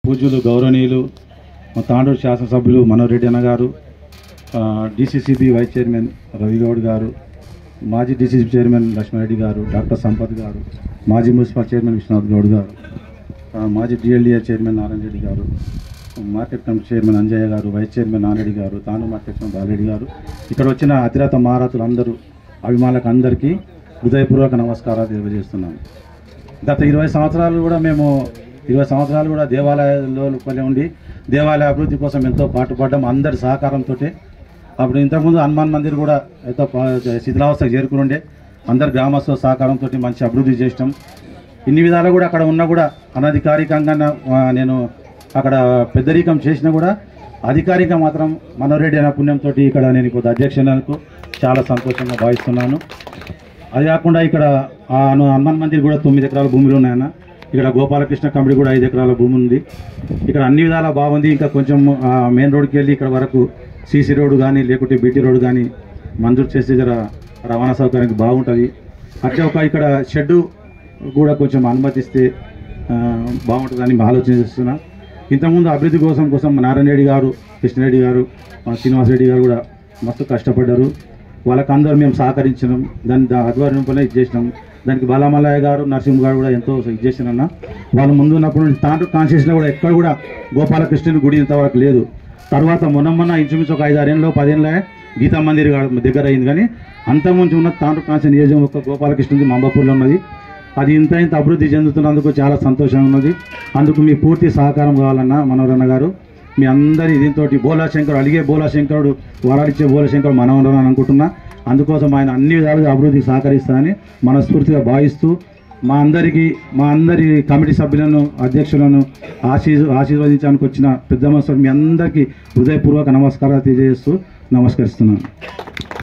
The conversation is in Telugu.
పూజ్యులు గౌరవనీయులు తాండూరు శాసనసభ్యులు మనోహర్ రెడ్డి అన్న గారు, డిసిసిబి వైస్ చైర్మన్ రవిగౌడ్ గారు, మాజీ డిసిసిబి చైర్మన్ లక్ష్మారెడ్డి గారు, డాక్టర్ సంపత్ గారు, మాజీ మున్సిపల్ చైర్మన్ విశ్వనాథ్ గౌడ్ గారు, మాజీ డిఎల్డిఏ చైర్మన్ నారాయణ రెడ్డి గారు, మార్కెట్ కమిటీ చైర్మన్ అంజయ్య గారు, వైస్ చైర్మన్ నారెడ్డి గారు, తాండూరు మార్కెట్ చైర్మన్ బాలరెడ్డి గారు, ఇక్కడ వచ్చిన అతిరథ మహారథులు అందరూ అభిమానులకు అందరికీ హృదయపూర్వక నమస్కారాలు తెలియజేస్తున్నాను. గత 20 సంవత్సరాలు కూడా దేవాలయాల్లో ఉండి దేవాలయ అభివృద్ధి కోసం ఎంతో పాటుపడ్డాం అందరి సహకారంతో. అప్పుడు ఇంతకుముందు హనుమాన్ మందిర్ కూడా ఎంతో శిథిలావస్థకు చేరుకుని ఉండే అందరు గ్రామస్తుల సహకారంతో మంచి అభివృద్ధి చేసినాం. ఇన్ని విధాలు కూడా అక్కడ ఉన్నా కూడా అనధికారికంగా నేను అక్కడ పెద్దరికం చేసినా కూడా అధికారికంగా మాత్రం మనోహర్ రెడ్డి అనే పుణ్యంతో ఇక్కడ నేను కొద్ది అధ్యక్షులకు చాలా సంతోషంగా భావిస్తున్నాను. అది కాకుండా ఇక్కడ హనుమాన్ మందిర్ కూడా 9 ఎకరాల భూములు ఉన్నాయన్న. ఇక్కడ గోపాలకృష్ణ కమిటీ కూడా 5 ఎకరాల భూమి ఉంది. ఇక్కడ అన్ని విధాలా బాగుంది. ఇంకా కొంచెం మెయిన్ రోడ్కి వెళ్ళి ఇక్కడ వరకు సీసీ రోడ్డు కానీ లేకుంటే బీటీ రోడ్డు కానీ మంజూరు చేస్తే జర రవాణా సౌకర్యానికి బాగుంటుంది. అట్లా ఇక్కడ షెడ్డు కూడా కొంచెం అనుమతిస్తే బాగుంటుందని ఆలోచన చేస్తున్నా. ఇంతకుముందు అభివృద్ధి కోసం నారాయణ రెడ్డి గారు, కృష్ణారెడ్డి గారు, శ్రీనివాసరెడ్డి గారు కూడా మస్తు కష్టపడ్డారు. వాళ్ళకందరూ మేము సహకరించినాం. దాని ఆధ్వర్యంలోనే ఇది చేసినాం. దానికి బాలమల్లయ్య గారు, నరసింహ గారు కూడా ఎంతో ఇది చేసినన్న. వాళ్ళు ముందు ఉన్నప్పుడు తాండూరు కాన్స్టిట్యూన్సీలో కూడా ఎక్కడ కూడా గోపాలకృష్ణుని గుడి ఇంతవరకు లేదు. తర్వాత మొన్న ఇంచుమించు ఒక 5-6 ఏళ్ళలో 10 ఏళ్ళ గీతా మందిర్ దగ్గర అయింది. కానీ అంతకుముందు ఉన్న తాండూరు కాన్స్టిట్యూన్సీ నియోజకవర్గం ఒక గోపాలకృష్ణుడి మంబాపూర్లో ఉన్నది. అది ఇంత అభివృద్ధి చెందుతున్నందుకు చాలా సంతోషంగా ఉన్నది. అందుకు మీ పూర్తి సహకారం కావాలన్నా మనోహరన్న గారు. మీ అందరి దీంతో అలిగే బోలాశంకరుడు వరాడిచ్చే బోలాశంకరుడు మనోహరన్న అనుకుంటున్నా. అందుకోసం ఆయన అన్ని విధాలుగా అభివృద్ధికి సహకరిస్తానని మనస్ఫూర్తిగా భావిస్తూ మా అందరి కమిటీ సభ్యులను, అధ్యక్షులను ఆశీర్వదించడానికి వచ్చిన పెద్ద మనసు మీ అందరికీ హృదయపూర్వక నమస్కారాలు తెలియజేస్తూ నమస్కరిస్తున్నాను.